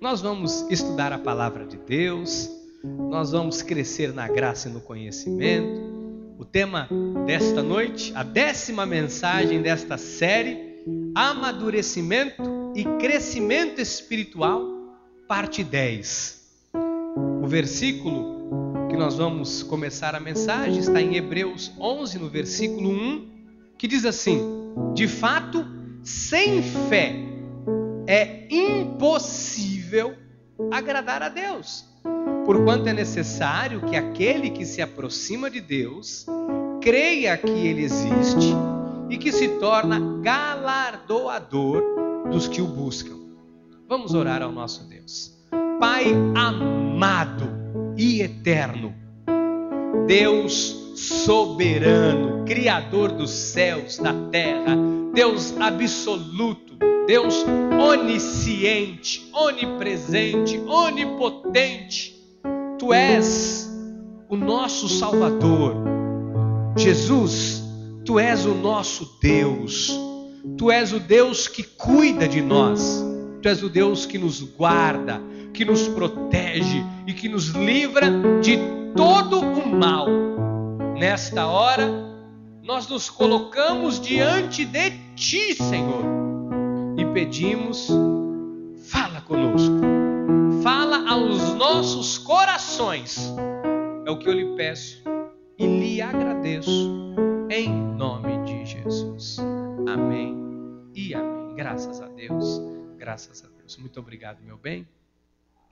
nós vamos estudar a palavra de Deus, nós vamos crescer na graça e no conhecimento. O tema desta noite, a 10ª mensagem desta série, amadurecimento e crescimento espiritual, parte 10. O versículo que nós vamos começar a mensagem está em Hebreus 11, no versículo 1, que diz assim: de fato, sem fé é impossível agradar a Deus, porquanto é necessário que aquele que se aproxima de Deus creia que Ele existe e que se torna galardoador dos que o buscam. Vamos orar ao nosso Deus. Pai amado e eterno, Deus soberano, Criador dos céus, da terra, Deus absoluto, Deus onisciente, onipresente, onipotente. Tu és o nosso Salvador. Jesus, Tu és o nosso Deus. Tu és o Deus que cuida de nós. Tu és o Deus que nos guarda, que nos protege e que nos livra de todo o mal. Nesta hora, nós nos colocamos diante de Ti, Senhor, e pedimos: fala conosco, fala aos nossos corações. É o que eu lhe peço e lhe agradeço, em nome de Jesus. Amém e amém. Graças a Deus, graças a Deus. Muito obrigado, meu bem.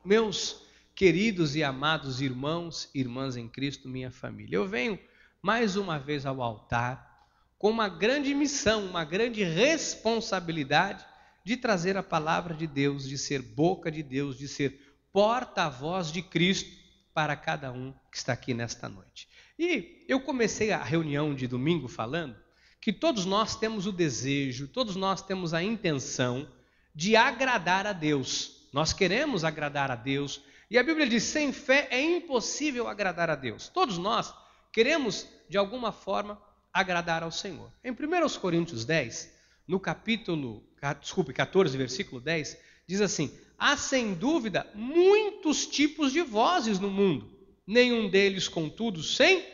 Meus queridos e amados irmãos e irmãs em Cristo, minha família, eu venho mais uma vez ao altar com uma grande missão, uma grande responsabilidade de trazer a palavra de Deus, de ser boca de Deus, de ser porta-voz de Cristo para cada um que está aqui nesta noite. E eu comecei a reunião de domingo falando que todos nós temos o desejo, todos nós temos a intenção de agradar a Deus. Nós queremos agradar a Deus. E a Bíblia diz: sem fé é impossível agradar a Deus. Todos nós queremos, de alguma forma, agradar ao Senhor. Em 1 Coríntios 10, no capítulo 14, versículo 10, diz assim: há sem dúvida muitos tipos de vozes no mundo, nenhum deles, contudo, sem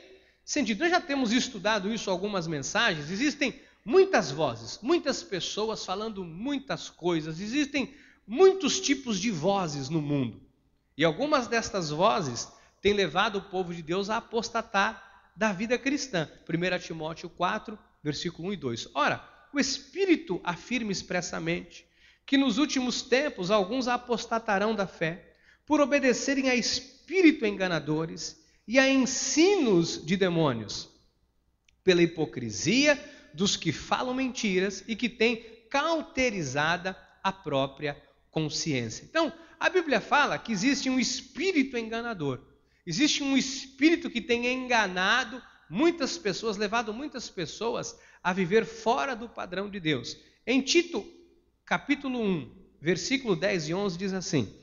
sentido. Nós já temos estudado isso em algumas mensagens. Existem muitas vozes, muitas pessoas falando muitas coisas, existem muitos tipos de vozes no mundo. E algumas destas vozes têm levado o povo de Deus a apostatar da vida cristã. 1 Timóteo 4, versículo 1 e 2. Ora, o Espírito afirma expressamente que nos últimos tempos alguns apostatarão da fé por obedecerem a espírito enganadores e a ensinos de demônios, pela hipocrisia dos que falam mentiras e que têm cauterizada a própria consciência. Então, a Bíblia fala que existe um espírito enganador. Existe um espírito que tem enganado muitas pessoas, levado muitas pessoas a viver fora do padrão de Deus. Em Tito, capítulo 1, versículo 10 e 11, diz assim: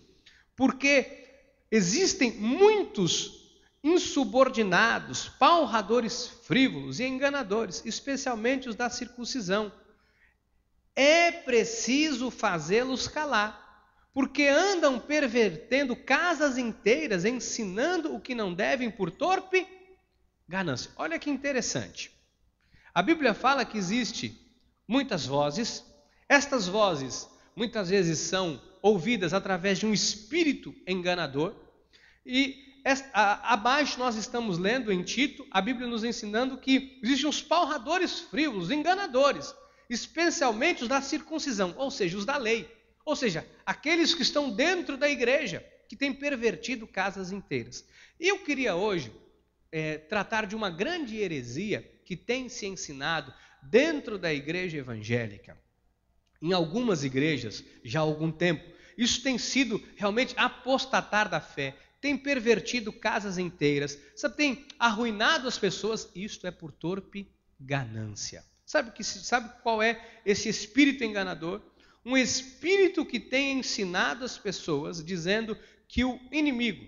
porque existem muitos insubordinados, palradores frívolos e enganadores, especialmente os da circuncisão. É preciso fazê-los calar, porque andam pervertendo casas inteiras, ensinando o que não devem por torpe ganância. Olha que interessante. A Bíblia fala que existe muitas vozes. Estas vozes muitas vezes são ouvidas através de um espírito enganador. E abaixo nós estamos lendo em Tito, a Bíblia nos ensinando que existem os palradores frívolos, enganadores, especialmente os da circuncisão, ou seja, os da lei. Ou seja, aqueles que estão dentro da igreja, que têm pervertido casas inteiras. E eu queria hoje tratar de uma grande heresia que tem se ensinado dentro da igreja evangélica. Em algumas igrejas, já há algum tempo, isso tem sido realmente apostatar da fé, tem pervertido casas inteiras, tem arruinado as pessoas. Isto é por torpe ganância. Sabe qual é esse espírito enganador? Um espírito que tem ensinado as pessoas, dizendo que o inimigo,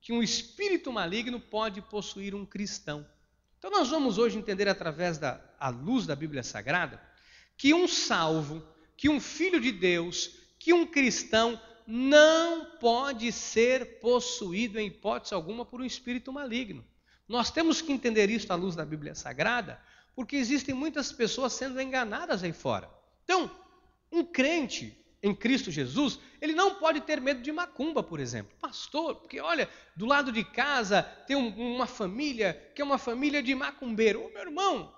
que um espírito maligno pode possuir um cristão. Então nós vamos hoje entender, através da luz da Bíblia Sagrada, que um salvo, que um filho de Deus, que um cristão não pode ser possuído em hipótese alguma por um espírito maligno. Nós temos que entender isso à luz da Bíblia Sagrada, porque existem muitas pessoas sendo enganadas aí fora. Então, um crente em Cristo Jesus, ele não pode ter medo de macumba, por exemplo. Pastor, porque olha, do lado de casa tem uma família que é uma família de macumbeiro. Ô, meu irmão,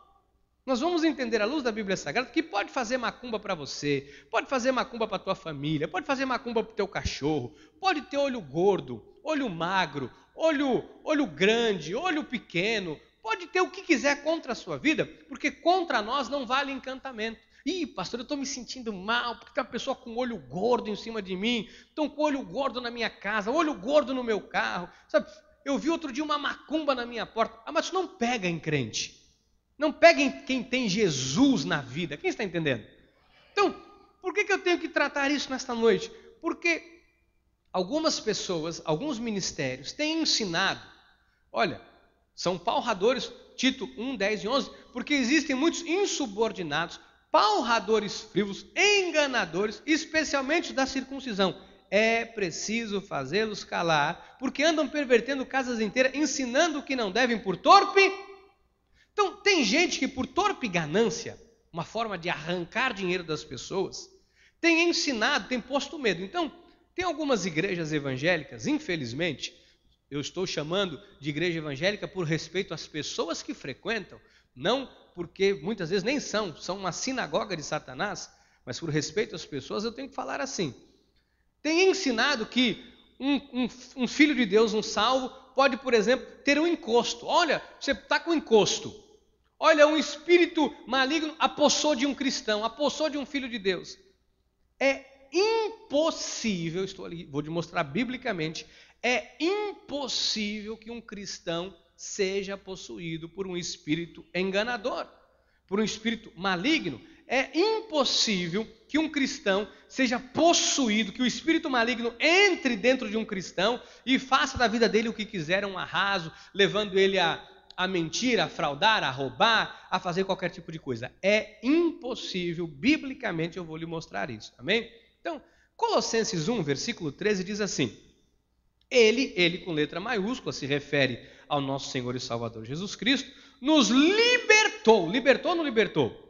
nós vamos entender à luz da Bíblia Sagrada que pode fazer macumba para você, pode fazer macumba para a tua família, pode fazer macumba para o teu cachorro, pode ter olho gordo, olho magro, olho grande, olho pequeno, pode ter o que quiser contra a sua vida, porque contra nós não vale encantamento. Ih, pastor, eu estou me sentindo mal, porque tem uma pessoa com olho gordo em cima de mim, estão com olho gordo na minha casa, olho gordo no meu carro. Sabe, eu vi outro dia uma macumba na minha porta. Ah, mas isso não pega em crente. Não pega em quem tem Jesus na vida. Quem está entendendo? Então, por que eu tenho que tratar isso nesta noite? Porque algumas pessoas, alguns ministérios têm ensinado, olha, são palradores, Tito 1, 10 e 11, porque existem muitos insubordinados, palradores frívolos, enganadores, especialmente da circuncisão. É preciso fazê-los calar, porque andam pervertendo casas inteiras, ensinando o que não devem por torpe. Então, tem gente que por torpe ganância, uma forma de arrancar dinheiro das pessoas, tem ensinado, tem posto medo. Então, tem algumas igrejas evangélicas, infelizmente, eu estou chamando de igreja evangélica por respeito às pessoas que frequentam, não porque muitas vezes nem são uma sinagoga de Satanás, mas por respeito às pessoas eu tenho que falar assim. Tem ensinado que um filho de Deus, um salvo, pode, por exemplo, ter um encosto. Olha, você está com encosto. Olha, um espírito maligno apossou de um cristão, apossou de um filho de Deus. É impossível, estou ali, vou te mostrar biblicamente, é impossível que um cristão seja possuído por um espírito enganador, por um espírito maligno. É impossível que um cristão seja possuído, que o espírito maligno entre dentro de um cristão e faça da vida dele o que quiser, um arraso, levando ele a mentir, a fraudar, a roubar, a fazer qualquer tipo de coisa. É impossível, biblicamente eu vou lhe mostrar isso, amém? Então, Colossenses 1, versículo 13 diz assim: Ele com letra maiúscula, se refere ao nosso Senhor e Salvador Jesus Cristo, nos libertou. Libertou ou não libertou?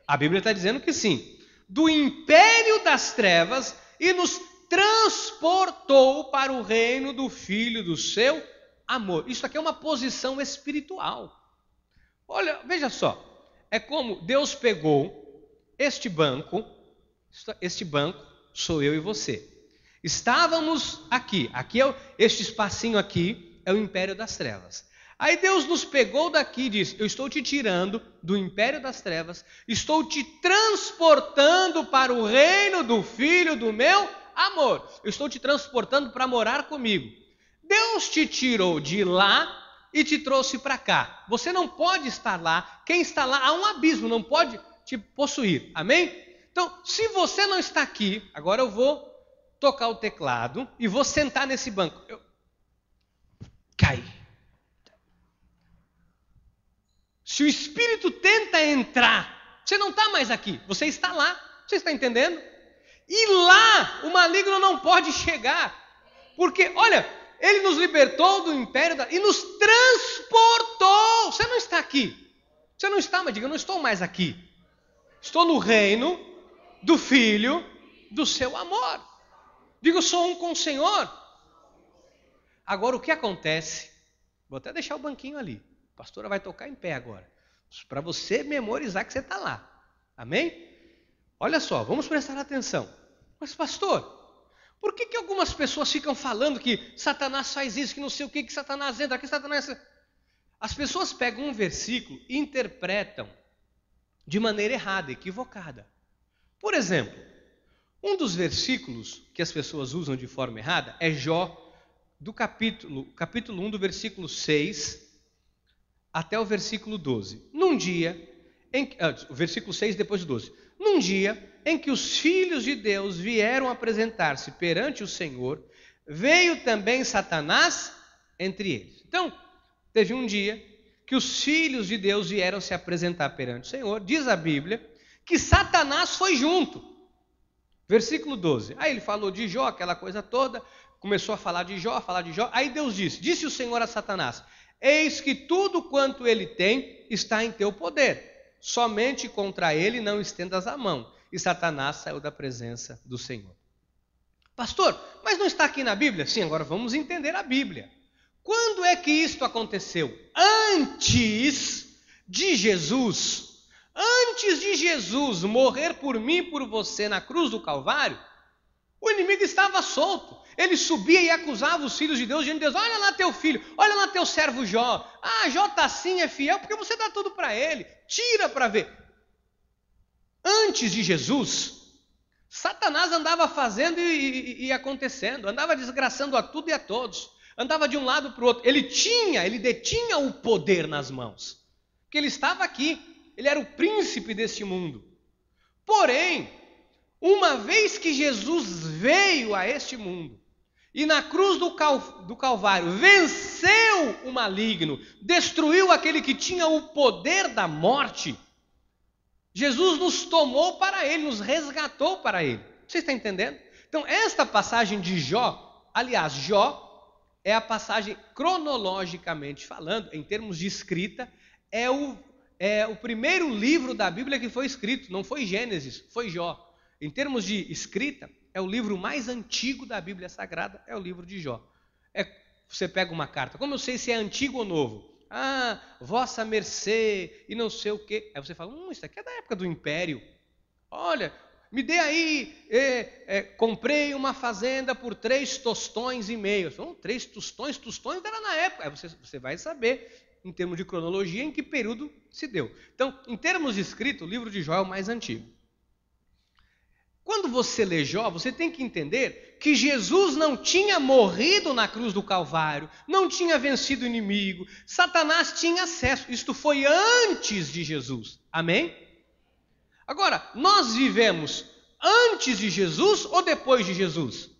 A Bíblia está dizendo que sim. Do império das trevas e nos transportou para o reino do Filho do seu amor. Isso aqui é uma posição espiritual. Olha, veja só. É como Deus pegou este banco sou eu e você. Estávamos aqui este espacinho aqui é o império das trevas. Aí Deus nos pegou daqui e disse: eu estou te tirando do império das trevas, estou te transportando para o reino do Filho do meu amor. Eu estou te transportando para morar comigo. Deus te tirou de lá e te trouxe para cá. Você não pode estar lá. Quem está lá há um abismo, não pode te possuir. Amém? Então, se você não está aqui, agora eu vou tocar o teclado e vou sentar nesse banco. Cai. Se o Espírito tenta entrar, você não está mais aqui, você está lá. Você está entendendo? E lá o maligno não pode chegar. Porque, olha, ele nos libertou do império e nos transportou. Você não está aqui. Você não está, mas diga, eu não estou mais aqui. Estou no reino do Filho do seu amor. Digo, eu sou um com o Senhor. Agora, o que acontece? Vou até deixar o banquinho ali. A pastora vai tocar em pé agora. Para você memorizar que você está lá. Amém? Olha só, vamos prestar atenção. Mas, pastor, por que algumas pessoas ficam falando que Satanás faz isso, que não sei o que Satanás entra, que Satanás... As pessoas pegam um versículo e interpretam de maneira errada, equivocada. Por exemplo, um dos versículos que as pessoas usam de forma errada é Jó, do capítulo 1, do versículo 6 até o versículo 12. O versículo 6 depois do 12. Num dia em que os filhos de Deus vieram apresentar-se perante o Senhor, veio também Satanás entre eles. Então, teve um dia que os filhos de Deus vieram se apresentar perante o Senhor. Diz a Bíblia que Satanás foi junto. Versículo 12. Aí ele falou de Jó, aquela coisa toda, começou a falar de Jó, Aí Deus disse o Senhor a Satanás: eis que tudo quanto ele tem está em teu poder, somente contra ele não estendas a mão. E Satanás saiu da presença do Senhor. Pastor, mas não está aqui na Bíblia? Sim, agora vamos entender a Bíblia. Quando é que isto aconteceu? Antes de Jesus morrer por mim e por você na cruz do Calvário, o inimigo estava solto. Ele subia e acusava os filhos de Deus, dizendo: Deus, olha lá teu filho, olha lá teu servo Jó. Ah, Jó está assim, é fiel, porque você dá tudo para ele. Tira para ver. Antes de Jesus, Satanás andava fazendo e acontecendo, andava desgraçando a tudo e a todos, andava de um lado para o outro. Ele detinha o poder nas mãos, porque ele estava aqui, ele era o príncipe deste mundo. Porém, uma vez que Jesus veio a este mundo, e na cruz do Calvário venceu o maligno, destruiu aquele que tinha o poder da morte, Jesus nos tomou para ele, nos resgatou para ele. Você está entendendo? Então, esta passagem de Jó, aliás, Jó é a passagem, cronologicamente falando, em termos de escrita, é o primeiro livro da Bíblia que foi escrito. Não foi Gênesis, foi Jó. Em termos de escrita, é o livro mais antigo da Bíblia Sagrada, é o livro de Jó. Você pega uma carta, como eu sei se é antigo ou novo? Ah, vossa mercê, e não sei o quê. Aí você fala: isso aqui é da época do Império. Olha, me dê aí, comprei uma fazenda por 3 tostões e meio. São 3 tostões era na época. Aí você vai saber, em termos de cronologia, em que período se deu. Então, em termos de escrito, o livro de Jó é o mais antigo. Quando você lê Jó, você tem que entender que Jesus não tinha morrido na cruz do Calvário, não tinha vencido o inimigo, Satanás tinha acesso. Isto foi antes de Jesus. Amém? Agora, nós vivemos antes de Jesus ou depois de Jesus?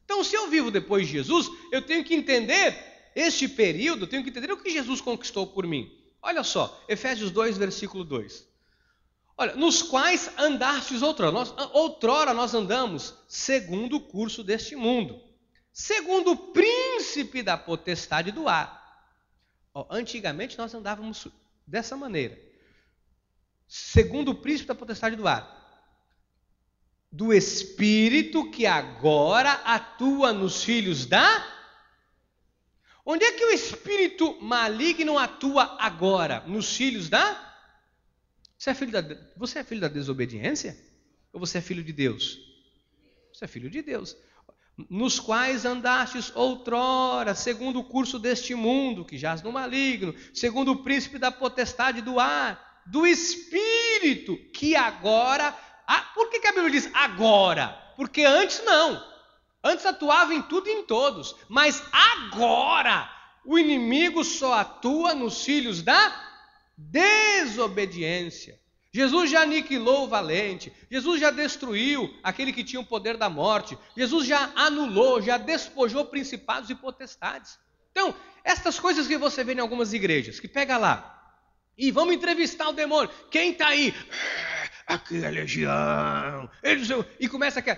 Então, se eu vivo depois de Jesus, eu tenho que entender este período, eu tenho que entender o que Jesus conquistou por mim. Olha só, Efésios 2, versículo 2. Olha, nos quais andastes outrora. Outrora nós andamos segundo o curso deste mundo, segundo o príncipe da potestade do ar. Antigamente nós andávamos dessa maneira, segundo o príncipe da potestade do ar, do espírito que agora atua nos filhos da... Onde é que o espírito maligno atua agora? Nos filhos da... Você é filho da desobediência? Ou você é filho de Deus? Você é filho de Deus. Nos quais andastes outrora, segundo o curso deste mundo, que jaz no maligno, segundo o príncipe da potestade do ar, do espírito, que agora... por que a Bíblia diz agora? Porque antes não. Antes atuava em tudo e em todos. Mas agora, o inimigo só atua nos filhos da desobediência. Jesus já aniquilou o valente, Jesus já destruiu aquele que tinha o poder da morte, Jesus já anulou, já despojou principados e potestades. Então, estas coisas que você vê em algumas igrejas, que pega lá, e vamos entrevistar o demônio, quem está aí? Aqui é a legião, e começa a...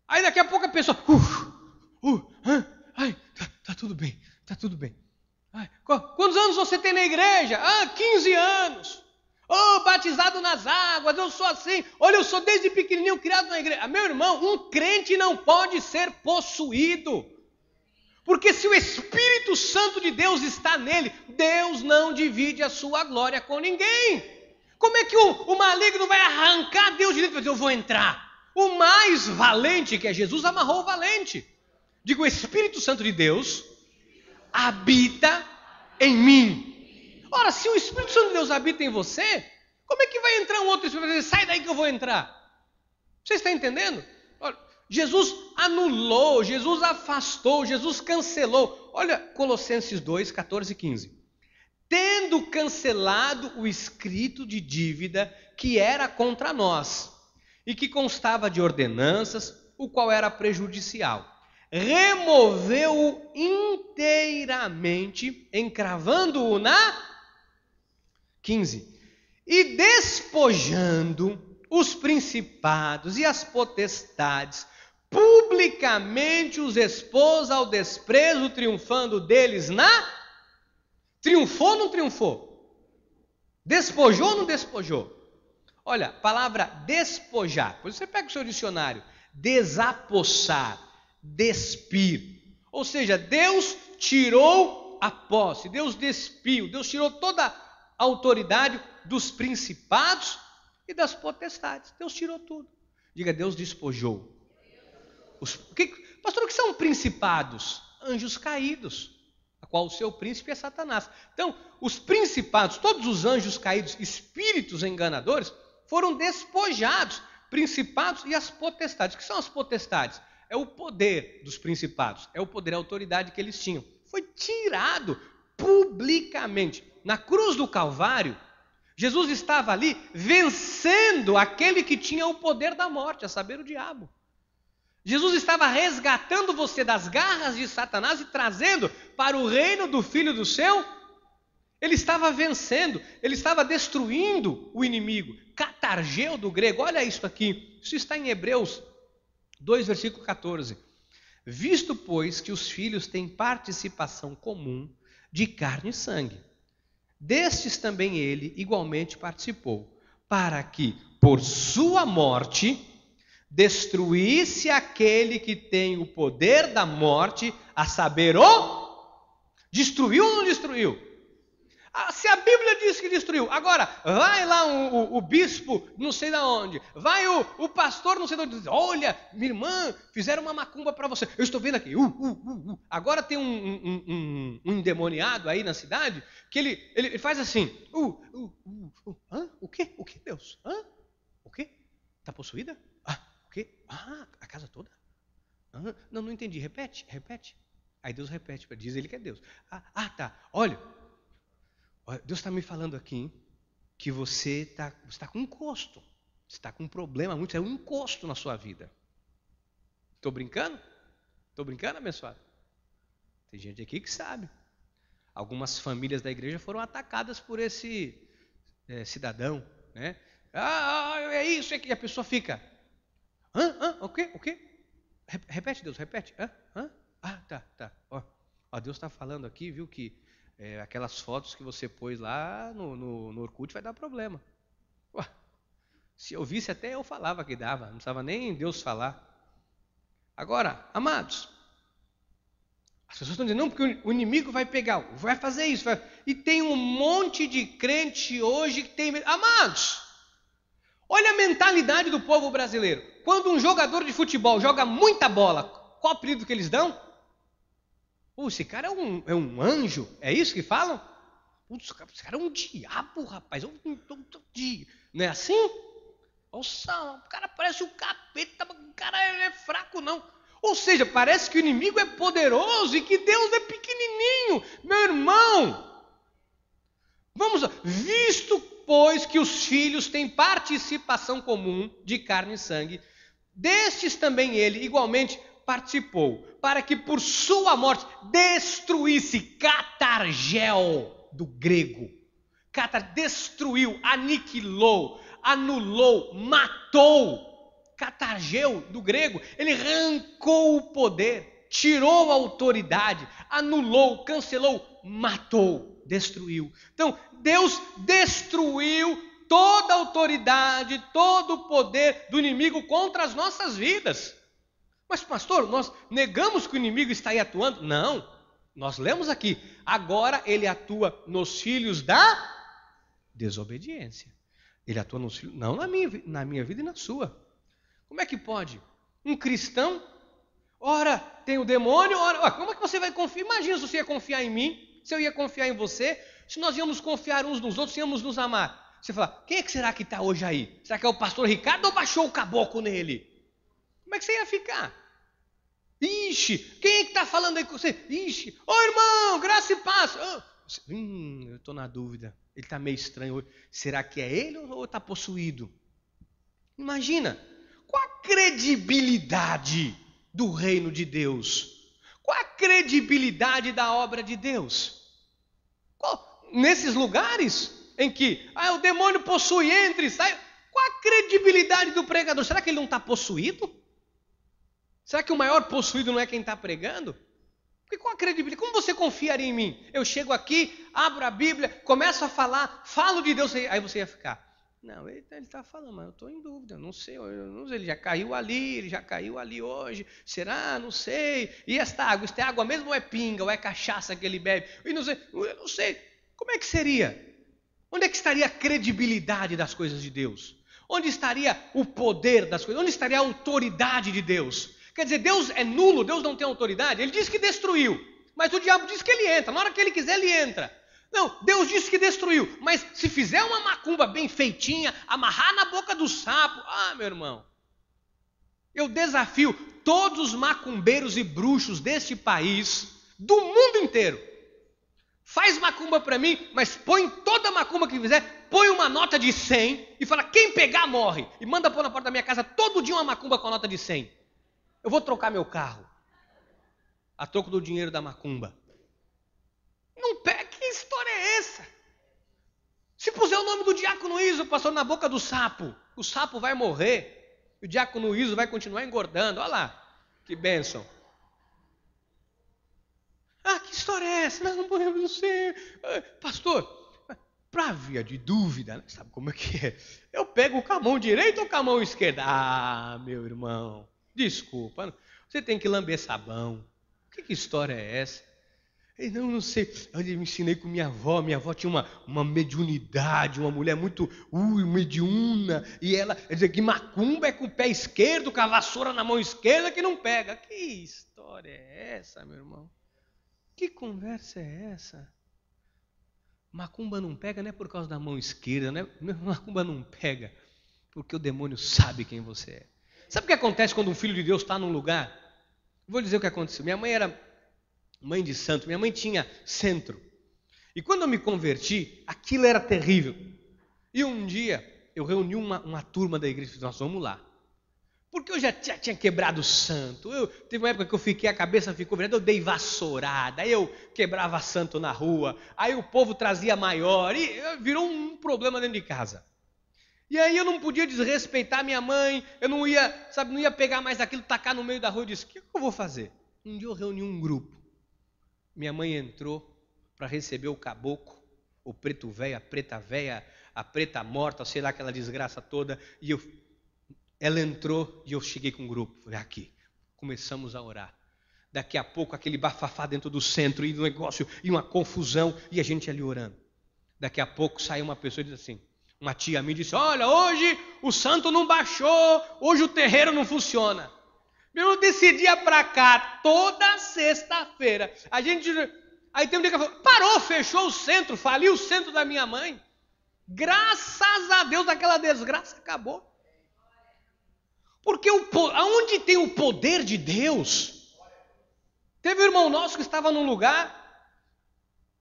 Aí daqui a pouco a pessoa, tá tudo bem, tá tudo bem. Quantos anos você tem na igreja? 15 anos. Batizado nas águas, eu sou assim. Olha, eu sou desde pequenininho criado na igreja. Meu irmão, um crente não pode ser possuído. Porque se o Espírito Santo de Deus está nele, Deus não divide a sua glória com ninguém. Como é que o maligno vai arrancar Deus de dentro e dizer, eu vou entrar? O mais valente, que é Jesus, amarrou o valente. Digo, o Espírito Santo de Deus habita em mim. Ora, se o Espírito Santo de Deus habita em você, como é que vai entrar um outro Espírito e dizer, sai daí que eu vou entrar? Você está entendendo? Olha, Jesus anulou, Jesus afastou, Jesus cancelou. Olha Colossenses 2, 14 e 15. Tendo cancelado o escrito de dívida que era contra nós, e que constava de ordenanças, o qual era prejudicial, removeu-o inteiramente, encravando-o na 15, e despojando os principados e as potestades, publicamente os expôs ao desprezo, triunfando deles Triunfou ou não triunfou? Despojou ou não despojou? Olha, palavra despojar. Pois você pega o seu dicionário. Desapossar, despir. Ou seja, Deus tirou a posse, Deus despiu, Deus tirou toda a autoridade dos principados e das potestades. Deus tirou tudo. Diga, Deus despojou. Pastor, o que são principados? Anjos caídos, a qual o seu príncipe é Satanás. Então, os principados, todos os anjos caídos, espíritos enganadores, foram despojados, principados e as potestades. O que são as potestades? É o poder dos principados, é o poder, a autoridade que eles tinham. Foi tirado publicamente. Na cruz do Calvário, Jesus estava ali vencendo aquele que tinha o poder da morte, a saber, o diabo. Jesus estava resgatando você das garras de Satanás e trazendo para o reino do Filho do seu. Ele estava vencendo, ele estava destruindo o inimigo. Catargeu do grego, olha isso aqui. Isso está em Hebreus 2, versículo 14. Visto, pois, que os filhos têm participação comum de carne e sangue, destes também ele igualmente participou, para que, por sua morte, destruísse aquele que tem o poder da morte, a saber, destruiu ou não destruiu? Se a Bíblia diz que destruiu, agora vai lá o bispo não sei de onde, vai o pastor não sei de onde, diz, olha, minha irmã, fizeram uma macumba para você, eu estou vendo aqui, agora tem um endemoniado aí na cidade, que ele faz assim, o quê? O que, Deus? O quê? Está possuída? O quê? A casa toda? Não entendi, repete. Aí Deus repete, diz ele que é Deus. Tá, olha, Deus está me falando aqui que você está com encosto. Você está com um problema muito sério, um encosto na sua vida. Estou brincando? Estou brincando, abençoado? Tem gente aqui que sabe. Algumas famílias da igreja foram atacadas por esse cidadão, né? É isso, é que a pessoa fica. O quê? Repete, Deus, repete. Tá. Ó, Deus está falando aqui, viu, que aquelas fotos que você pôs lá no Orkut vai dar problema. Se eu visse, até eu falava que dava, não precisava nem Deus falar. Agora, amados, as pessoas estão dizendo, não, porque o inimigo vai pegar, vai fazer isso. E tem um monte de crente hoje que tem medo. Amados, olha a mentalidade do povo brasileiro. Quando um jogador de futebol joga muita bola, qual o apelido que eles dão? Esse cara é um anjo, é isso que falam? Esse cara é um diabo, rapaz. Não é assim? Nossa, o cara parece um capeta, o cara é fraco não. Ou seja, parece que o inimigo é poderoso e que Deus é pequenininho. Meu irmão, vamos lá. Visto, pois, que os filhos têm participação comum de carne e sangue, destes também ele igualmente participou, para que por sua morte destruísse, catargel do grego, destruiu, aniquilou, anulou, matou, catargel do grego, ele arrancou o poder, tirou a autoridade, anulou, cancelou, matou, destruiu. Então Deus destruiu toda a autoridade, todo o poder do inimigo contra as nossas vidas. Mas pastor, nós negamos que o inimigo está aí atuando? Não, nós lemos aqui, agora ele atua nos filhos da desobediência. Ele atua nos filhos, não na minha vida e na sua. Como é que pode? Um cristão, ora tem o demônio, ora, como é que você vai confiar? Imagina se você ia confiar em mim, se eu ia confiar em você, se nós íamos confiar uns nos outros, íamos nos amar. Você fala, quem é que será que está hoje aí? Será que é o pastor Ricardo ou baixou o caboclo nele? Como é que você ia ficar? Ixi, quem é que está falando aí com você? Ixi, irmão, graça e paz. Eu estou na dúvida, ele está meio estranho hoje. Será que é ele ou está possuído? Imagina, qual a credibilidade do reino de Deus? Qual a credibilidade da obra de Deus? Nesses lugares em que o demônio possui, entra e sai, qual a credibilidade do pregador. Será que ele não está possuído? Será que o maior possuído não é quem está pregando? Porque qual a credibilidade? Como você confiaria em mim? Eu chego aqui, abro a Bíblia, começo a falar, falo de Deus, aí você ia ficar. Não, ele está falando, mas eu estou em dúvida, eu não sei, ele já caiu ali hoje, será? Não sei. E esta água é água mesmo ou é pinga, ou é cachaça que ele bebe? Eu não sei. Como é que seria? Onde é que estaria a credibilidade das coisas de Deus? Onde estaria o poder das coisas? Onde estaria a autoridade de Deus? Quer dizer, Deus é nulo, Deus não tem autoridade. Ele disse que destruiu, mas o diabo disse que ele entra. Na hora que ele quiser, ele entra. Não, Deus disse que destruiu, mas se fizer uma macumba bem feitinha, amarrar na boca do sapo, meu irmão, eu desafio todos os macumbeiros e bruxos deste país, do mundo inteiro. Faz macumba para mim, mas põe toda macumba que fizer, põe uma nota de 100 e fala, quem pegar morre. E manda pôr na porta da minha casa todo dia uma macumba com a nota de 100. Eu vou trocar meu carro a troco do dinheiro da macumba. Não pega, que história é essa? Se puser o nome do diácono Iso, pastor, na boca do sapo, o sapo vai morrer, e o diácono Iso vai continuar engordando. Olha lá, que bênção. Que história é essa? Nós não podemos ser. Pastor, para via de dúvida, né? Sabe como é que é? Eu pego com a mão direita ou com a mão esquerda? Meu irmão. Desculpa, você tem que lamber sabão. Que história é essa? Não sei. Eu me ensinei com minha avó. Minha avó tinha uma mediunidade, uma mulher muito mediúna. E ela dizia que macumba é com o pé esquerdo, com a vassoura na mão esquerda que não pega. Que história é essa, meu irmão? Que conversa é essa? Macumba não pega não é por causa da mão esquerda, né? Macumba não pega porque o demônio sabe quem você é. Sabe o que acontece quando um filho de Deus está num lugar? Vou dizer o que aconteceu. Minha mãe era mãe de santo, minha mãe tinha centro. E quando eu me converti, aquilo era terrível. E um dia, eu reuni uma turma da igreja e disse, nós vamos lá. Porque eu já tinha quebrado o santo. Teve uma época que eu fiquei, a cabeça ficou virada, eu dei vassourada, aí eu quebrava santo na rua, aí o povo trazia maior, e virou um problema dentro de casa. E aí eu não podia desrespeitar minha mãe, eu não ia pegar mais aquilo, tacar no meio da rua e disse, o que eu vou fazer? Um dia eu reuni um grupo. Minha mãe entrou para receber o caboclo, o preto velho, a preta velha, a preta morta, sei lá, aquela desgraça toda. E ela entrou e eu cheguei com o grupo. Falei, aqui, começamos a orar. Daqui a pouco aquele bafafá dentro do centro, e um negócio, e uma confusão, e a gente ali orando. Daqui a pouco saiu uma pessoa e disse assim, uma tia minha disse, olha, hoje o santo não baixou, hoje o terreiro não funciona. Eu decidia para cá toda sexta-feira. Aí tem um dia que ela falou, parou, fechou o centro, faliu o centro da minha mãe. Graças a Deus aquela desgraça acabou. Porque aonde tem o poder de Deus? Teve um irmão nosso que estava num lugar,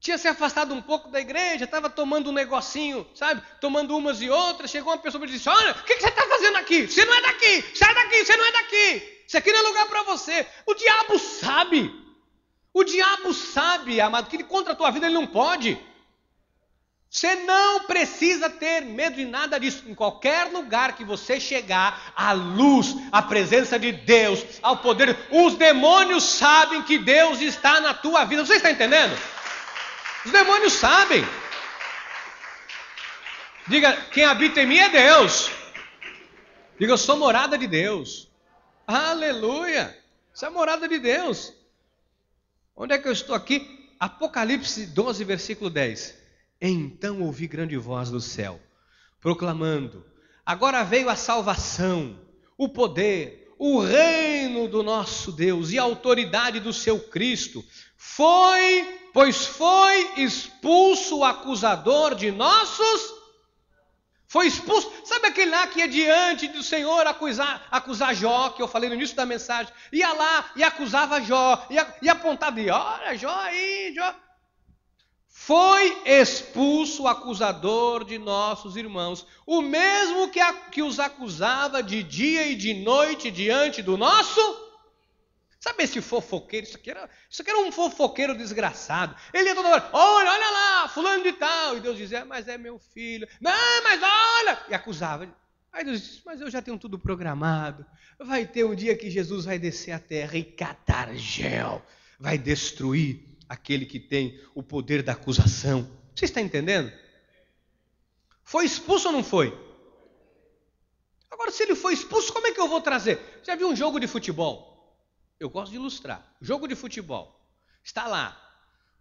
tinha se afastado um pouco da igreja, estava tomando um negocinho, sabe? Tomando umas e outras. Chegou uma pessoa e disse, olha, o que você está fazendo aqui? Você não é daqui, sai daqui, você não é daqui. Isso aqui não é lugar para você. O diabo sabe, amado, que contra a tua vida ele não pode. Você não precisa ter medo de nada disso. Em qualquer lugar que você chegar, a luz, a presença de Deus, ao poder, os demônios sabem que Deus está na tua vida. Você está entendendo? Os demônios sabem. Diga, quem habita em mim é Deus. Diga, eu sou morada de Deus. Aleluia! Isso é a morada de Deus. Onde é que eu estou aqui? Apocalipse 12, versículo 10. Então ouvi grande voz do céu, proclamando, agora veio a salvação, o poder, o reino do nosso Deus e a autoridade do seu Cristo. Pois foi expulso o acusador de nossos. Foi expulso. Sabe aquele lá que ia diante do Senhor acusar Jó, que eu falei no início da mensagem? Ia lá e acusava Jó, e apontava, e olha, Jó aí, Jó. Foi expulso o acusador de nossos irmãos, o mesmo que os acusava de dia e de noite diante do nosso. Sabe esse fofoqueiro? Isso aqui era um fofoqueiro desgraçado. Ele ia toda hora, olha lá, fulano de tal. E Deus dizia, mas é meu filho. Não, mas olha. E acusava. Aí Deus diz, mas eu já tenho tudo programado. Vai ter um dia que Jesus vai descer à terra e catar gel. Vai destruir aquele que tem o poder da acusação. Você está entendendo? Foi expulso ou não foi? Agora, se ele foi expulso, como é que eu vou trazer? Já viu um jogo de futebol? Eu gosto de ilustrar. Jogo de futebol. Está lá,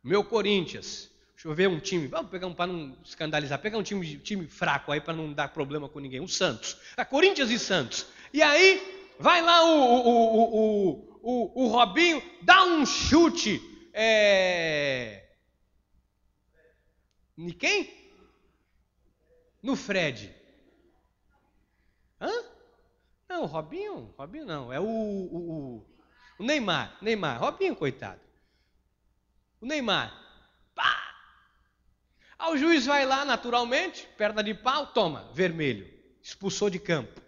meu Corinthians. Deixa eu ver um time. Vamos pegar um para não escandalizar. Pegar um time fraco aí para não dar problema com ninguém. O Santos. Corinthians e Santos. E aí, vai lá o Robinho, dá um chute. Em quem? No Fred. Hã? Não, Robinho não. É o Neymar. Robinho, coitado. O Neymar. Pá! Aí o juiz vai lá, naturalmente, perna de pau, toma, vermelho. Expulsou de campo.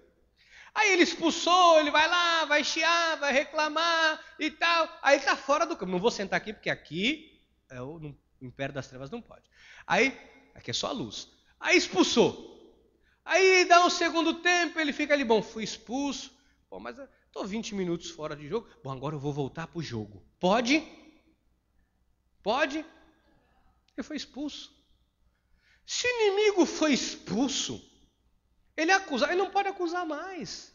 Aí ele expulsou, ele vai lá, vai chiar, vai reclamar e tal. Aí ele está fora do campo. Não vou sentar aqui, porque aqui, no Império das Trevas não pode. Aí, aqui é só a luz. Aí expulsou. Aí dá um segundo tempo, ele fica ali, bom, fui expulso. Bom, mas eu estou 20 minutos fora de jogo. Bom, agora eu vou voltar para o jogo. Pode? Pode? Ele foi expulso. Se o inimigo foi expulso, ele não pode acusar mais.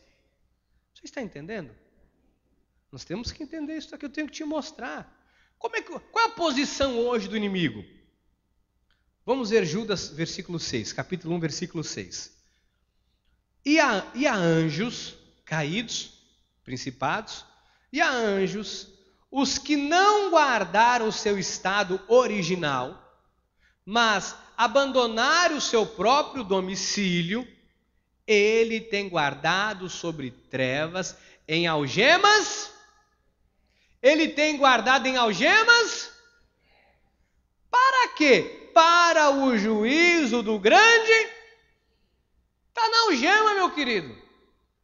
Você está entendendo? Nós temos que entender isso aqui, eu tenho que te mostrar. Qual é a posição hoje do inimigo? Vamos ver Judas, versículo 6, capítulo 1, versículo 6. E a anjos caídos, principados, e a anjos, os que não guardaram o seu estado original, mas abandonaram o seu próprio domicílio, ele tem guardado sobre trevas em algemas. Ele tem guardado em algemas. Para quê? Para o juízo do grande. Está na algema, meu querido.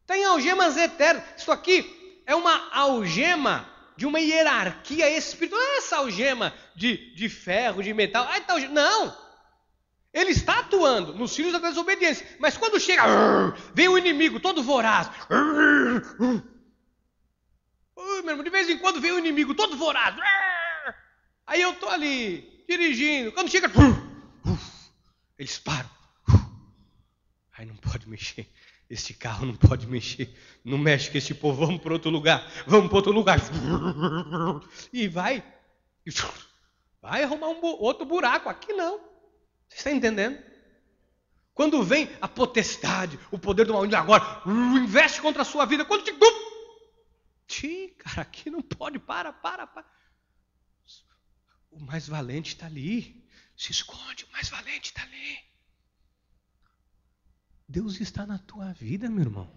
Está em algemas eternas. Isso aqui é uma algema de uma hierarquia espiritual. Não é essa algema de ferro, de metal. Não. Ele está atuando nos filhos da desobediência. Mas quando chega, vem o inimigo todo voraz. Meu irmão, de vez em quando vem o inimigo todo voraz. Aí eu estou ali, dirigindo. Quando chega, eles param. Aí não pode mexer. Este carro não pode mexer. Não mexe com este povo. Vamos para outro lugar. E vai arrumar outro buraco. Aqui não. Você está entendendo? Quando vem a potestade, o poder do mal, agora investe contra a sua vida. Quando cara, aqui não pode. Para. O mais valente está ali. Se esconde, o mais valente está ali. Deus está na tua vida, meu irmão.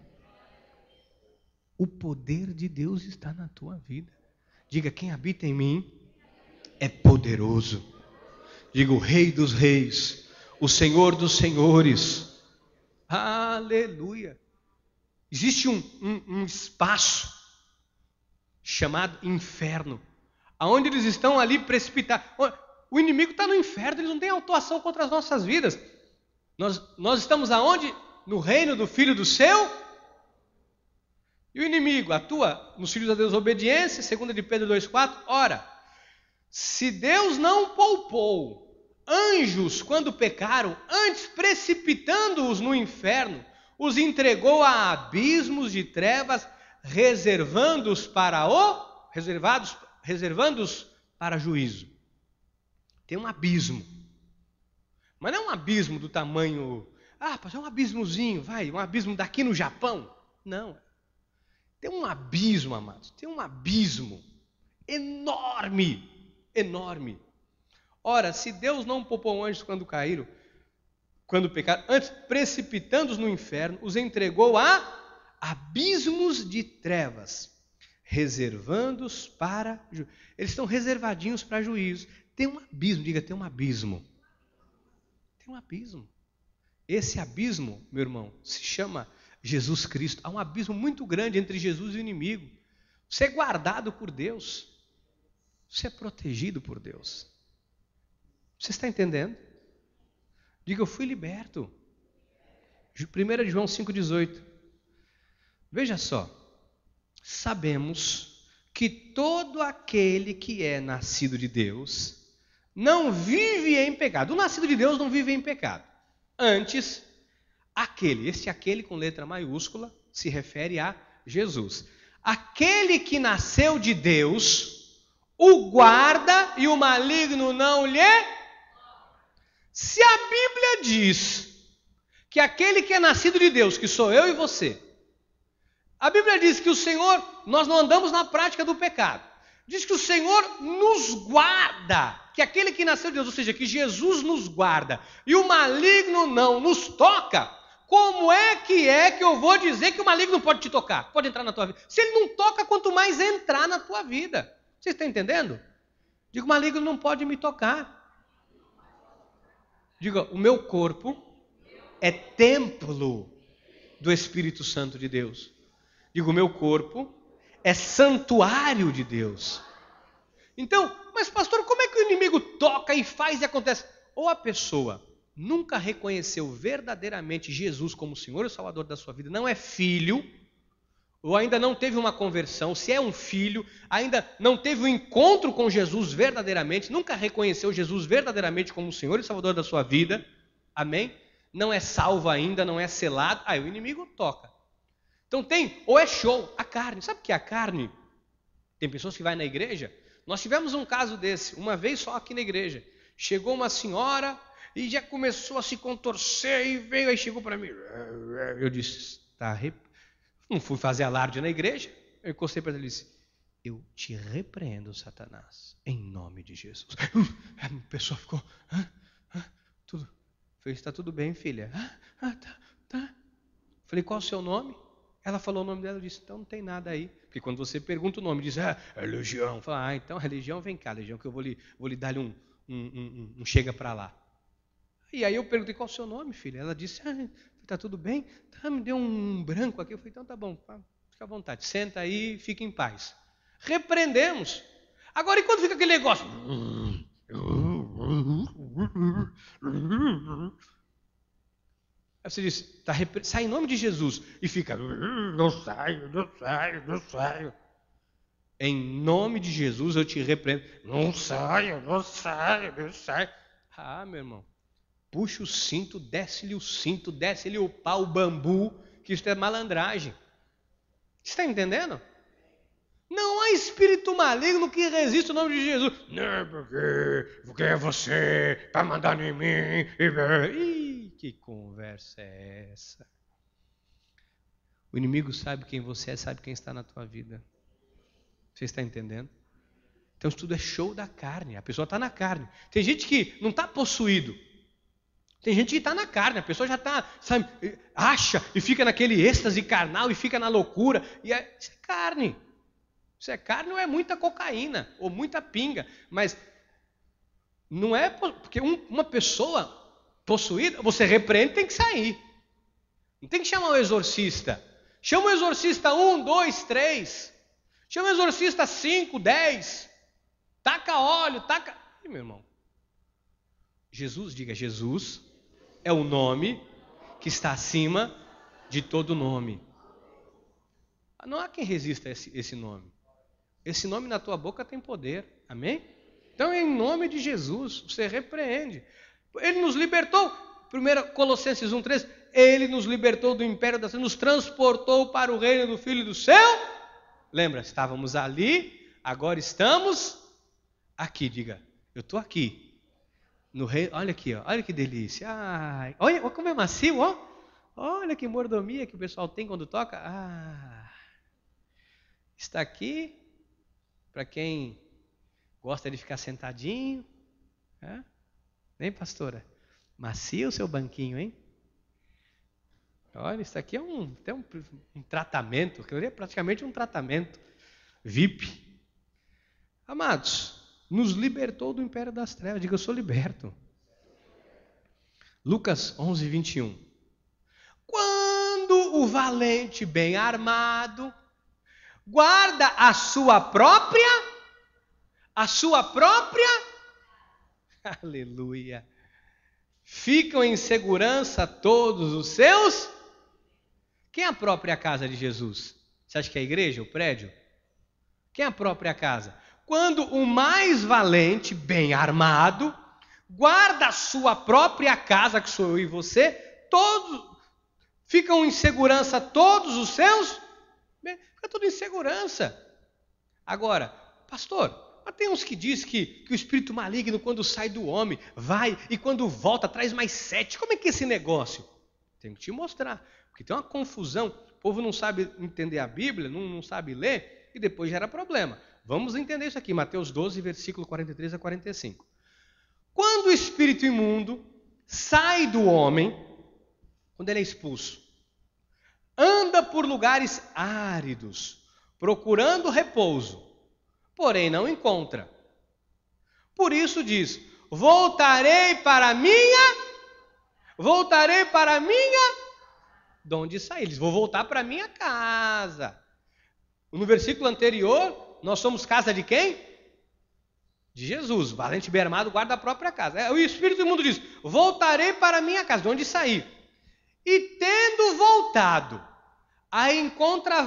O poder de Deus está na tua vida. Diga, quem habita em mim é poderoso. Diga, o Rei dos Reis, o Senhor dos Senhores. Aleluia. Existe um espaço chamado inferno, aonde eles estão ali precipitados. O inimigo está no inferno, eles não têm atuação contra as nossas vidas. Nós estamos aonde? No reino do Filho do seu. E o inimigo atua nos filhos da desobediência, 2 de Pedro 2,4. Ora, se Deus não poupou anjos quando pecaram, antes precipitando-os no inferno, os entregou a abismos de trevas, reservando-os para juízo. Tem um abismo. Mas não é um abismo do tamanho... é um abismozinho, um abismo daqui no Japão. Não. Tem um abismo, amados. Tem um abismo enorme. Ora, se Deus não poupou anjos quando pecaram, antes precipitando-os no inferno, os entregou a abismos de trevas, reservando-os para... Eles estão reservadinhos para juízo. Tem um abismo, diga, tem um abismo. Tem um abismo. Esse abismo, meu irmão, se chama Jesus Cristo. Há um abismo muito grande entre Jesus e o inimigo. Você é guardado por Deus. Você é protegido por Deus. Você está entendendo? Diga, eu fui liberto. 1 João 5,18. Veja só. Sabemos que todo aquele que é nascido de Deus não vive em pecado. O nascido de Deus não vive em pecado. Antes, aquele com letra maiúscula se refere a Jesus. Aquele que nasceu de Deus o guarda e o maligno não lhe... Se a Bíblia diz que aquele que é nascido de Deus, que sou eu e você, a Bíblia diz que o Senhor, nós não andamos na prática do pecado. Diz que o Senhor nos guarda, que aquele que nasceu de Deus, ou seja, que Jesus nos guarda, e o maligno não nos toca. Como é que eu vou dizer que o maligno pode te tocar? Pode entrar na tua vida. Se ele não toca, quanto mais entrar na tua vida. Você está entendendo? Digo, o maligno não pode me tocar. Diga, o meu corpo é templo do Espírito Santo de Deus. Digo, o meu corpo é santuário de Deus. Então, mas pastor, como é que o inimigo toca e faz e acontece? Ou a pessoa nunca reconheceu verdadeiramente Jesus como Senhor e Salvador da sua vida, não é filho, ou ainda não teve uma conversão, se é um filho, ainda não teve um encontro com Jesus verdadeiramente, nunca reconheceu Jesus verdadeiramente como Senhor e Salvador da sua vida, amém? Não é salvo ainda, não é selado, aí o inimigo toca. Então ou é show, a carne, sabe o que é a carne? Tem pessoas que vão na igreja, nós tivemos um caso desse, uma vez só aqui na igreja, chegou uma senhora e já começou a se contorcer e veio, aí chegou para mim, eu disse, não fui fazer alarde na igreja, eu encostei para ele e disse, eu te repreendo, Satanás, em nome de Jesus. A pessoa ficou, tudo. Falei, está tudo bem, filha? Tá. Falei, qual é o seu nome? Ela falou o nome dela, eu disse, então não tem nada aí. Porque quando você pergunta o nome, diz, é Legião. Fala, então Legião, vem cá, Legião, que eu vou lhe dar um chega para lá. E aí eu perguntei, qual é o seu nome, filha? Ela disse, está tudo bem? Me deu um branco aqui. Eu falei, então tá bom, fica à vontade, senta aí, fica em paz. Repreendemos. Agora, e quando fica aquele negócio? Aí você diz, sai em nome de Jesus. E fica, não saio. Em nome de Jesus eu te repreendo. Não saio. Meu irmão. Puxa o cinto, desce-lhe o pau, o bambu, que isso é malandragem. Você está entendendo? Não há espírito maligno que resista o nome de Jesus. Não, porque é você, está mandando em mim. Ih, que conversa é essa? O inimigo sabe quem você é, sabe quem está na tua vida. Você está entendendo? Então isso tudo é show da carne, a pessoa está na carne. Tem gente que não está possuído. Tem gente que está na carne, a pessoa já está, sabe, acha e fica naquele êxtase carnal e fica na loucura. Isso é carne. Isso é carne ou é muita cocaína ou muita pinga. Mas não é porque uma pessoa possuída, você repreende, tem que sair. Não tem que chamar o exorcista. Chama o exorcista 1, 2, 3. Chama o exorcista 5, 10. Taca óleo, taca... E, meu irmão, Jesus é o nome que está acima de todo nome. Não há quem resista a esse nome. Esse nome na tua boca tem poder. Amém? Então, em nome de Jesus, você repreende. Ele nos libertou. 1 Colossenses 1,13. Ele nos libertou do império das trevas, nos transportou para o reino do Filho do Céu. Lembra? Estávamos ali, agora estamos aqui. Diga, eu estou aqui. No rei, olha aqui, ó, olha que delícia. Ai, olha como é macio, ó. Olha que mordomia que o pessoal tem quando toca. Está aqui para quem gosta de ficar sentadinho. Hein, pastora? Macio o seu banquinho, hein? Olha, isso aqui é um tratamento, que é praticamente um tratamento VIP. Amados, nos libertou do império das trevas. Diga, eu sou liberto. Lucas 11, 21. Quando o valente bem armado guarda a sua própria, aleluia, ficam em segurança todos os seus. Quem é a própria casa de Jesus? Você acha que é a igreja, o prédio? Quem é a própria casa? Quando o mais valente, bem armado, guarda a sua própria casa, que sou eu e você, todos ficam em segurança todos os seus, fica tudo em segurança. Agora, pastor, mas tem uns que diz que o espírito maligno, quando sai do homem, vai e quando volta traz mais 7. Como é que é esse negócio? Tenho que te mostrar, porque tem uma confusão. O povo não sabe entender a Bíblia, não sabe ler, e depois gera problema. Vamos entender isso aqui, Mateus 12, versículo 43 a 45. Quando o espírito imundo sai do homem, quando ele é expulso, anda por lugares áridos, procurando repouso, porém não encontra. Por isso diz: voltarei para minha, de onde saí? Eles vou voltar para minha casa. No versículo anterior, nós somos casa de quem? De Jesus. Valente bem armado guarda a própria casa. O espírito imundo diz: voltarei para a minha casa, de onde saí. E tendo voltado, a encontra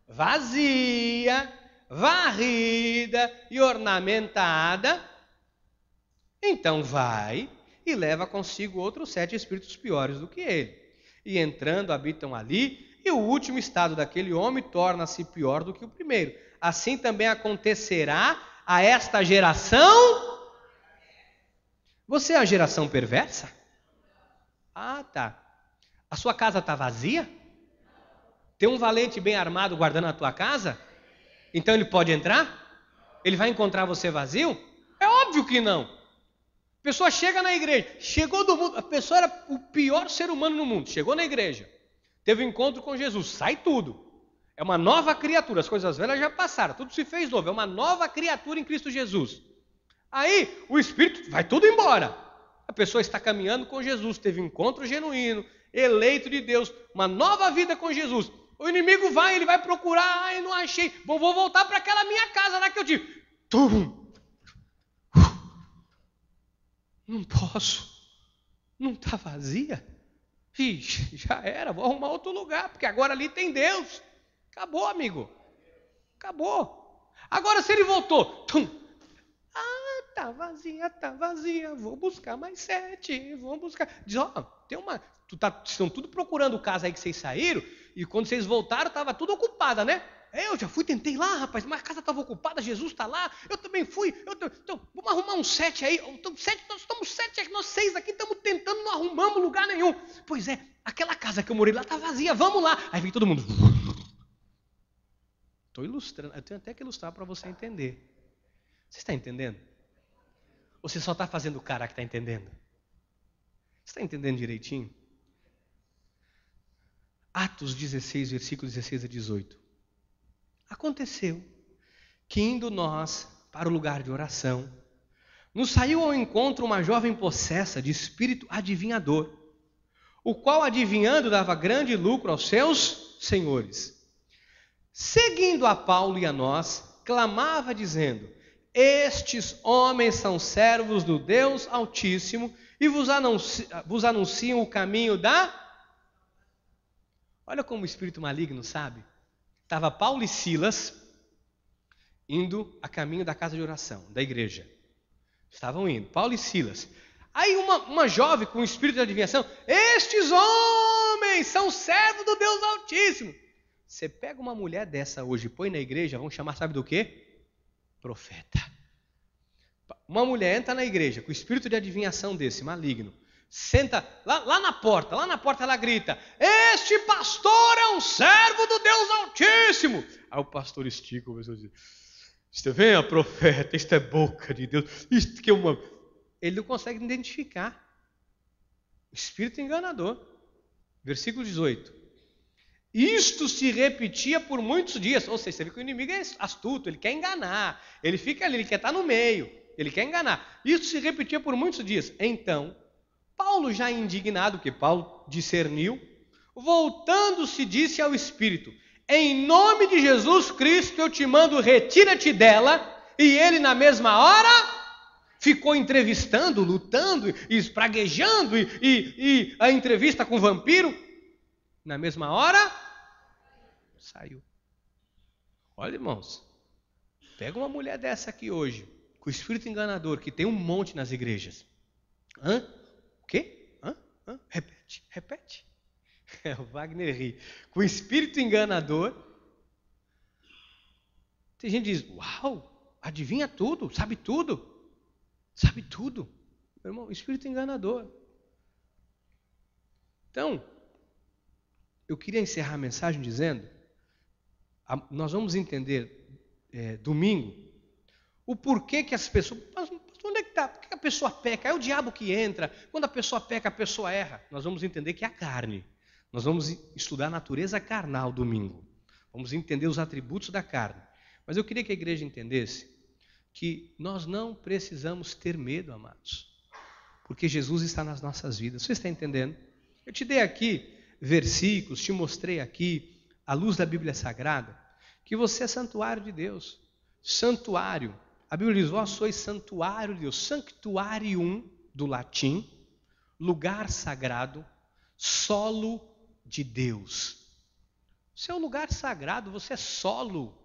vazia, varrida e ornamentada. Então vai e leva consigo outros 7 espíritos piores do que ele. E entrando, habitam ali, e o último estado daquele homem torna-se pior do que o primeiro. Assim também acontecerá a esta geração. Você é a geração perversa? Ah, tá. A sua casa está vazia? Tem um valente bem armado guardando a tua casa? Então ele pode entrar? Ele vai encontrar você vazio? É óbvio que não. A pessoa chega na igreja, chegou do mundo, a pessoa era o pior ser humano no mundo, chegou na igreja, teve um encontro com Jesus, sai tudo. É uma nova criatura, as coisas velhas já passaram, tudo se fez novo, é uma nova criatura em Cristo Jesus. Aí o Espírito vai tudo embora. A pessoa está caminhando com Jesus, teve um encontro genuíno, eleito de Deus, uma nova vida com Jesus. O inimigo vai, ele vai procurar, ai, não achei, bom, vou voltar para aquela minha casa lá que eu tive. Tum! Não posso, não está vazia? Ixi, já era, vou arrumar outro lugar, porque agora ali tem Deus. Acabou, amigo, acabou. Agora se ele voltou, tá vazia, vou buscar mais 7, vou buscar. Diz, estão tudo procurando casa aí que vocês saíram, e quando vocês voltaram, estava tudo ocupada, né? Eu já fui, tentei lá, rapaz, mas a casa estava ocupada, Jesus está lá, eu também fui, então, vamos arrumar uns 7 aí, nós estamos 7, nós 6 aqui, estamos tentando, não arrumamos lugar nenhum. Pois é, aquela casa que eu morei lá está vazia, vamos lá. Aí vem todo mundo. Estou ilustrando, eu tenho até que ilustrar para você entender. Você está entendendo? Ou você só está fazendo o cara que está entendendo? Você está entendendo direitinho? Atos 16, versículos 16 a 18. Aconteceu que, indo nós para o lugar de oração, nos saiu ao encontro uma jovem possessa de espírito adivinhador, o qual, adivinhando, dava grande lucro aos seus senhores. Seguindo a Paulo e a nós, clamava dizendo: estes homens são servos do Deus Altíssimo e vos anunciam o caminho da... Olha como o espírito maligno sabe. Estava Paulo e Silas indo a caminho da casa de oração, da igreja. Estavam indo, Paulo e Silas. Aí uma jovem com o espírito de adivinhação: estes homens são servos do Deus Altíssimo. Você pega uma mulher dessa hoje e põe na igreja, vão chamar, sabe do quê? Profeta. Uma mulher entra na igreja com o espírito de adivinhação desse, maligno, senta lá na porta ela grita: este pastor é um servo do Deus Altíssimo. Aí o pastor estica, começou a dizer: isto vem a profeta, isto é boca de Deus, isto que é uma... Ele não consegue identificar. Espírito enganador. Versículo 18. Isto se repetia por muitos dias. Ou seja, você vê que o inimigo é astuto, ele quer enganar. Ele fica ali, ele quer estar no meio, ele quer enganar. Isto se repetia por muitos dias. Então, Paulo, já indignado, que Paulo discerniu, voltando-se, disse ao Espírito: em nome de Jesus Cristo eu te mando, retira-te dela. E ele, na mesma hora, ficou entrevistando, lutando, espraguejando, e a entrevista com o vampiro. Na mesma hora, saiu. Olha, irmãos, pega uma mulher dessa aqui hoje, com o espírito enganador, que tem um monte nas igrejas. O quê? Repete. O Wagner ri. Com o espírito enganador. Tem gente que diz, uau, adivinha tudo, sabe tudo. Sabe tudo. Meu irmão, espírito enganador. Então, eu queria encerrar a mensagem dizendo, nós vamos entender domingo o porquê que as pessoas... Mas onde é que está? Por que a pessoa peca? É o diabo que entra. Quando a pessoa peca, a pessoa erra. Nós vamos entender que é a carne. Nós vamos estudar a natureza carnal domingo. Vamos entender os atributos da carne. Mas eu queria que a igreja entendesse que nós não precisamos ter medo, amados. Porque Jesus está nas nossas vidas. Você está entendendo? Eu te dei aqui versículos, te mostrei aqui, à luz da Bíblia Sagrada, que você é santuário de Deus. Santuário. A Bíblia diz, vós sois santuário de Deus. Sanctuarium, do latim, lugar sagrado, solo de Deus. Você é um lugar sagrado, você é solo.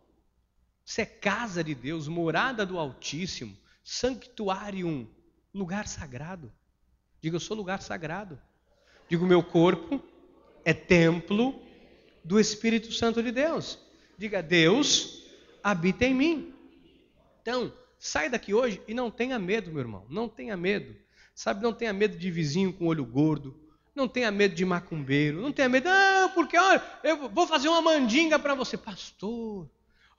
Você é casa de Deus, morada do Altíssimo. Sanctuarium, lugar sagrado. Diga, eu sou lugar sagrado. Diga, o meu corpo é templo do Espírito Santo de Deus. Diga, Deus habita em mim. Então, sai daqui hoje e não tenha medo, meu irmão. Não tenha medo. Sabe, não tenha medo de vizinho com olho gordo. Não tenha medo de macumbeiro. Não tenha medo, porque olha, eu vou fazer uma mandinga para você. Pastor,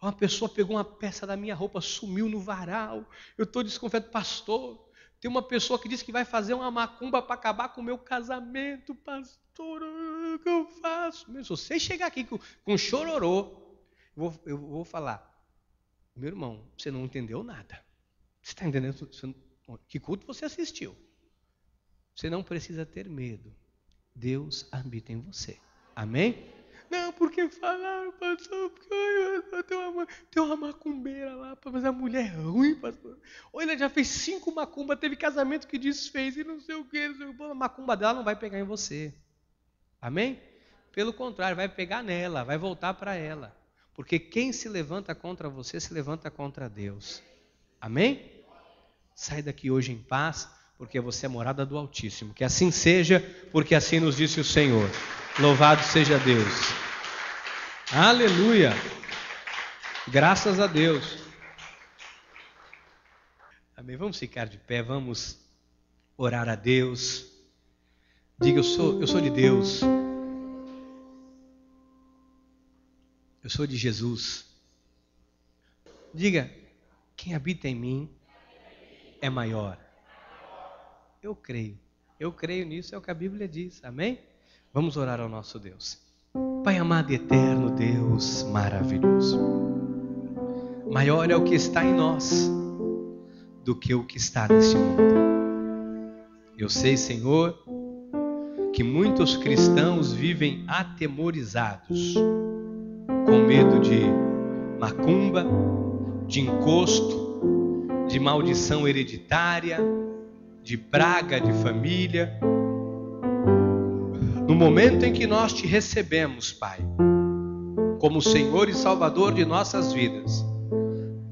uma pessoa pegou uma peça da minha roupa, sumiu no varal. Eu estou desconfiado, pastor. Tem uma pessoa que disse que vai fazer uma macumba para acabar com o meu casamento. Pastor, o que eu faço? Se você chegar aqui com chororô, eu vou falar, meu irmão, você não entendeu nada. Você está entendendo? Que culto você assistiu? Você não precisa ter medo. Deus habita em você. Amém? Não, porque falaram, pastor, porque tem uma macumbeira lá, mas a mulher é ruim, pastor. Ou ele já fez 5 macumbas, teve casamento que desfez e não sei o que. A macumba dela não vai pegar em você. Amém? Pelo contrário, vai pegar nela, vai voltar para ela. Porque quem se levanta contra você, se levanta contra Deus. Amém? Sai daqui hoje em paz, porque você é morada do Altíssimo. Que assim seja, porque assim nos disse o Senhor. Louvado seja Deus. Aleluia. Graças a Deus. Amém. Vamos ficar de pé, vamos orar a Deus. Diga, eu sou de Deus. Eu sou de Jesus. Diga, quem habita em mim é maior. Eu creio nisso, é o que a Bíblia diz, amém? Vamos orar ao nosso Deus. Pai amado e eterno, Deus maravilhoso. Maior é o que está em nós do que o que está neste mundo. Eu sei, Senhor, que muitos cristãos vivem atemorizados, com medo de macumba, de encosto, de maldição hereditária, de praga de família. No momento em que nós te recebemos, Pai, como Senhor e Salvador de nossas vidas,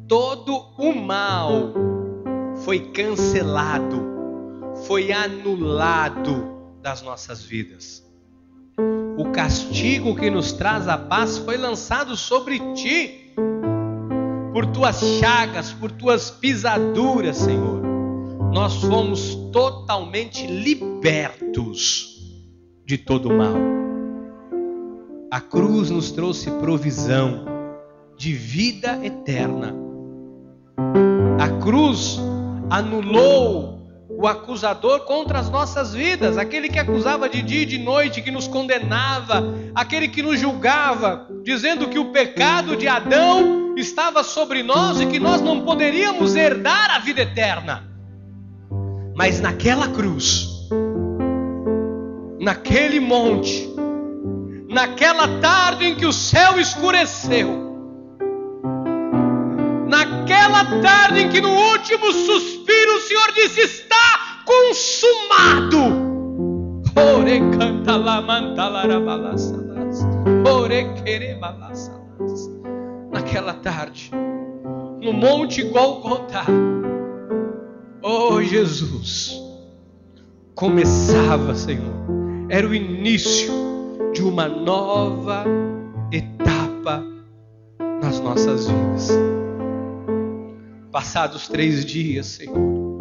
todo o mal foi cancelado, foi anulado das nossas vidas. O castigo que nos traz a paz foi lançado sobre ti, por tuas chagas, por tuas pisaduras, Senhor. Nós fomos totalmente libertos de todo o mal. A cruz nos trouxe provisão de vida eterna. A cruz anulou o acusador contra as nossas vidas, aquele que acusava de dia e de noite, que nos condenava, aquele que nos julgava, dizendo que o pecado de Adão estava sobre nós e que nós não poderíamos herdar a vida eterna. Mas naquela cruz, naquele monte, naquela tarde em que o céu escureceu, naquela naquela tarde em que no último suspiro o Senhor disse: está consumado. Ore canta la mantalara balassalas. Ore quere balassalas. Naquela tarde, no Monte Golgotá, oh Jesus, começava, Senhor, era o início de uma nova etapa nas nossas vidas. Passados 3 dias, Senhor,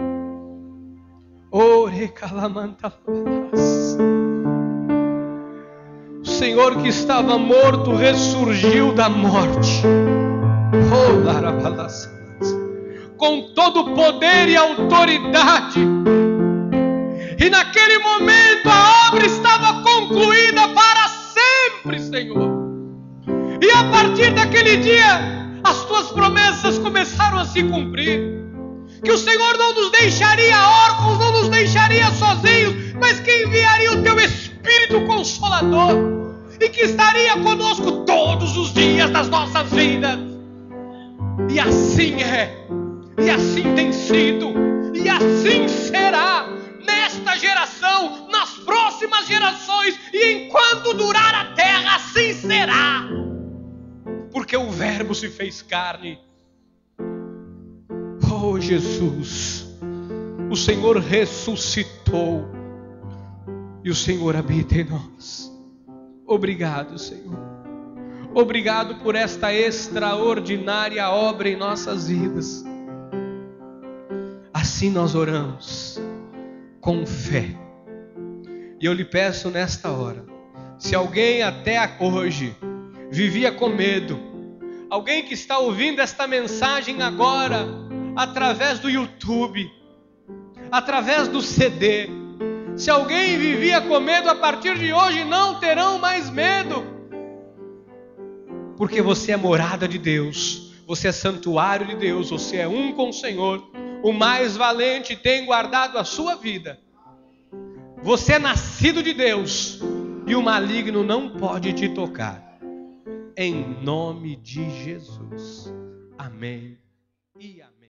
ore calamantalas, o Senhor que estava morto ressurgiu da morte, oh larabalas, com todo o poder e autoridade. E naquele momento a obra estava concluída para sempre, Senhor. E a partir daquele dia, as tuas promessas começaram a se cumprir. Que o Senhor não nos deixaria órfãos, não nos deixaria sozinhos, mas que enviaria o teu Espírito Consolador. E que estaria conosco todos os dias das nossas vidas. E assim é, e assim tem sido, e assim será. Nesta geração, nas próximas gerações, e enquanto durar a terra, assim será. Porque o Verbo se fez carne. Oh Jesus, o Senhor ressuscitou e o Senhor habita em nós. Obrigado, Senhor. Obrigado por esta extraordinária obra em nossas vidas. Assim nós oramos com fé. E eu lhe peço nesta hora, se alguém até hoje vivia com medo, alguém que está ouvindo esta mensagem agora, através do YouTube, através do CD, se alguém vivia com medo, a partir de hoje não terão mais medo, porque você é morada de Deus, você é santuário de Deus, você é um com o Senhor. O mais valente tem guardado a sua vida. Você é nascido de Deus e o maligno não pode te tocar. Em nome de Jesus. Amém e amém.